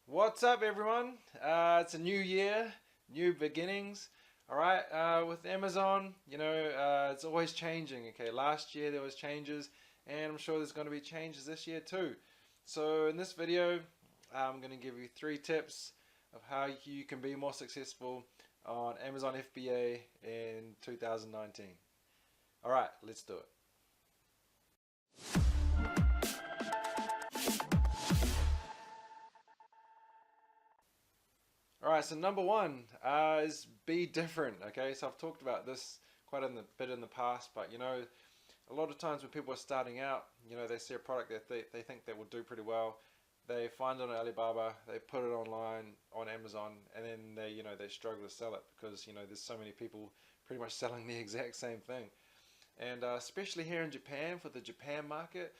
What's up, everyone? It's a new year, new beginnings. All right, with Amazon, it's always changing. Okay, last year there was changes, and I'm sure there's going to be changes this year too. So in this video, I'm going to give you 3 tips of how you can be more successful on Amazon FBA in 2019. All right, let's do it. All right, so number one is be different. Okay, so I've talked about this quite a bit in the past, but a lot of times when people are starting out, they see a product that they think that will do pretty well. They find it on Alibaba, they put it online on Amazon, and then they struggle to sell it because there's so many people pretty much selling the exact same thing. And especially here in Japan, for the Japan market,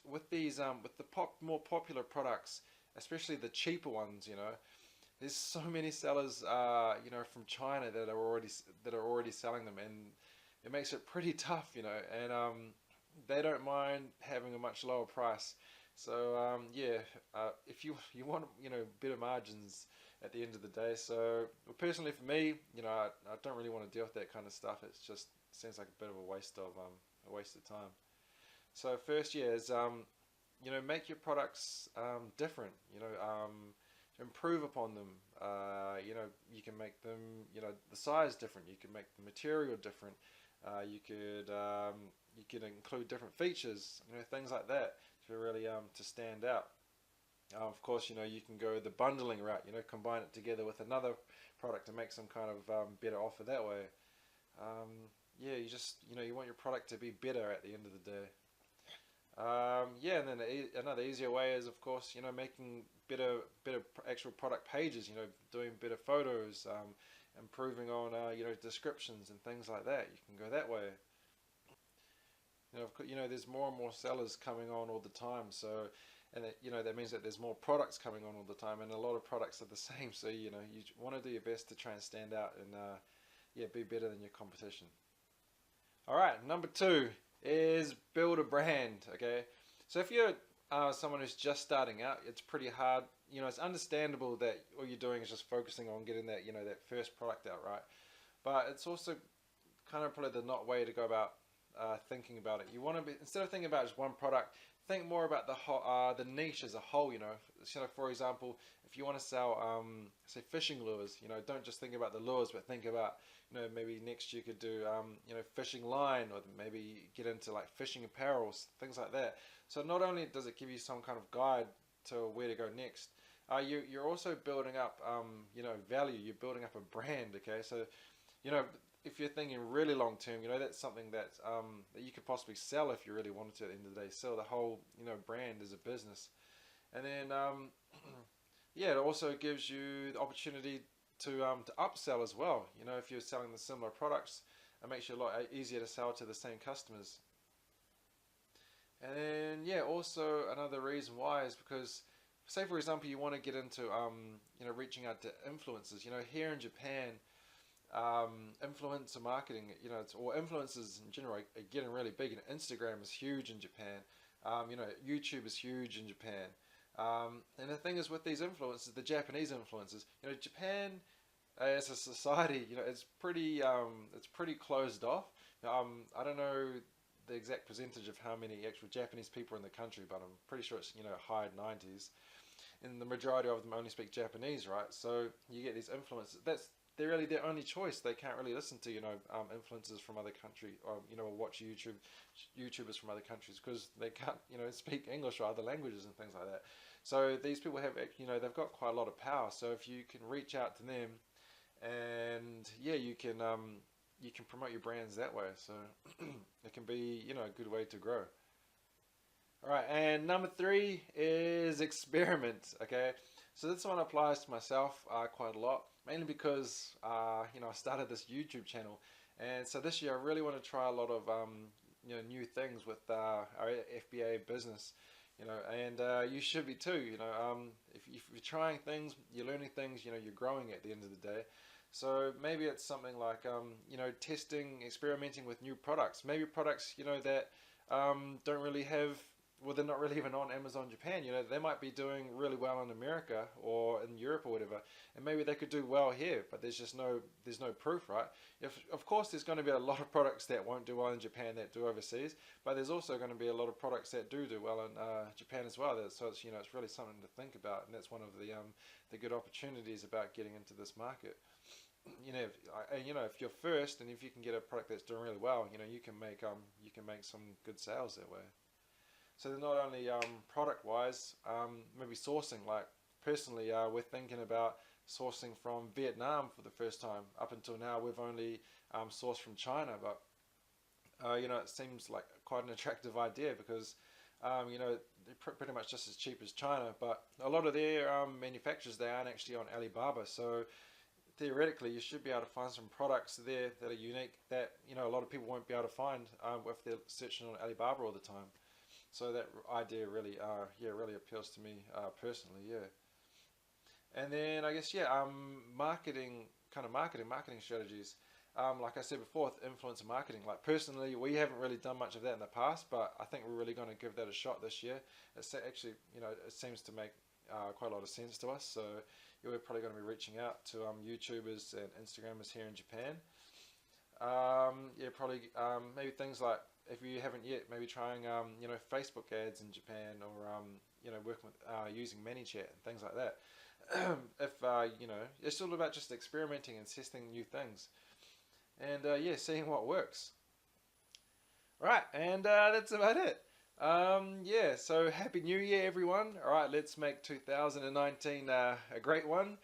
with these with the more popular products, especially the cheaper ones, there's so many sellers, from China that are already selling them, and it makes it pretty tough, and they don't mind having a much lower price. So if you want better margins at the end of the day. So personally for me, I don't really want to deal with that kind of stuff. It's just seems like a bit of a waste of time. So first, is make your products different. Improve upon them. You can make them, the size different. You can make the material different. You could include different features, things like that to really to stand out. Of course, you can go the bundling route. Combine it together with another product to make some kind of better offer that way. You just you want your product to be better at the end of the day. And then another easier way is, of course, making better actual product pages. Doing better photos, improving on descriptions and things like that. You can go that way. Of course, there's more and more sellers coming on all the time. So, and that means that there's more products coming on all the time, and a lot of products are the same. So, you want to do your best to try and stand out and be better than your competition. All right, number 2 is build a brand. Okay, so if you're someone who's just starting out, it's pretty hard. It's understandable that all you're doing is just focusing on getting that that first product out, right? But it's also kind of probably the not way to go about thinking about it. You want to be, instead of thinking about just one product, think more about the niche as a whole. For example, if you want to sell say fishing lures, don't just think about the lures, but think about maybe next you could do fishing line, or maybe get into like fishing apparel, things like that. So not only does it give you some kind of guide to where to go next, you're also building up value. You're building up a brand. Okay, so you know if you're thinking really long term, that's something that you could possibly sell if you really wanted to at the end of the day. Sell the whole brand as a business. And then it also gives you the opportunity to upsell as well. If you're selling the similar products, it makes you a lot easier to sell to the same customers. And then also another reason why is because, say for example, you want to get into reaching out to influencers. Here in Japan, influencer marketing, or influencers in general are getting really big. Instagram is huge in Japan. YouTube is huge in Japan. And the thing is with these influencers, the Japanese influencers, Japan as a society, it's pretty closed off. I don't know the exact percentage of how many actual Japanese people are in the country, but I'm pretty sure it's high 90s, and the majority of them only speak Japanese, right? So you get these influencers. They're really their only choice. They can't really listen to influencers from other country, or watch YouTubers from other countries, because they can't speak English or other languages and things like that. So these people have they've got quite a lot of power. So if you can reach out to them, and you can promote your brands that way. So it can be a good way to grow. All right, and number 3 is experiment. Okay, so this one applies to myself quite a lot, mainly because I started this YouTube channel, and so this year I really want to try a lot of new things with our FBA business. And you should be too. If you're trying things, you're learning things. You're growing at the end of the day. So maybe it's something like testing, experimenting with new products. Maybe products that don't really have well, they're not really even on Amazon Japan. You know, they might be doing really well in America or in Europe or whatever, and maybe they could do well here, but there's no proof, right? If of course there's going to be a lot of products that won't do well in Japan that do overseas, but there's also going to be a lot of products that do well in Japan as well. So it's, you know, it's really something to think about, and that's one of the good opportunities about getting into this market. You know, if you're first, and if you can get a product that's doing really well, you know, you can make some good sales that way. So they're not only product wise, maybe sourcing. Like personally, we're thinking about sourcing from Vietnam for the first time. Up until now, we've only sourced from China, but you know, it seems like quite an attractive idea because you know, they're pretty much just as cheap as China, but a lot of their manufacturers, they aren't actually on Alibaba. So theoretically, you should be able to find some products there that are unique that, you know, a lot of people won't be able to find if they're searching on Alibaba all the time. So that idea really, really appeals to me personally, yeah. And then I guess, yeah, marketing strategies. Like I said before, with influencer marketing. Like personally, we haven't really done much of that in the past, but I think we're really going to give that a shot this year. It's actually, you know, it seems to make quite a lot of sense to us. So yeah, we're probably going to be reaching out to YouTubers and Instagrammers here in Japan. Yeah, probably maybe things like, if you haven't yet, maybe trying you know, Facebook ads in Japan, or you know, working with using ManyChat and things like that. If you know, it's all about just experimenting and testing new things, and yeah, seeing what works. Right, and that's about it. Yeah, so Happy New Year, everyone. All right, let's make 2019 a great one.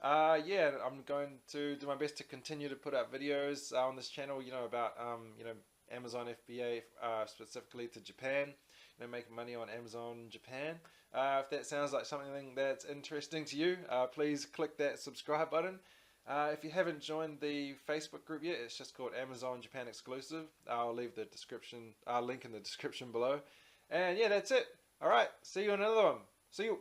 Yeah, I'm going to do my best to continue to put out videos on this channel, you know, about you know, Amazon FBA, specifically to Japan, you know, making money on Amazon Japan. If that sounds like something that's interesting to you, please click that subscribe button. If you haven't joined the Facebook group yet, it's just called Amazon Japan Exclusive. I'll leave the link in the description below. And yeah, that's it. All right, see you in another one. See you.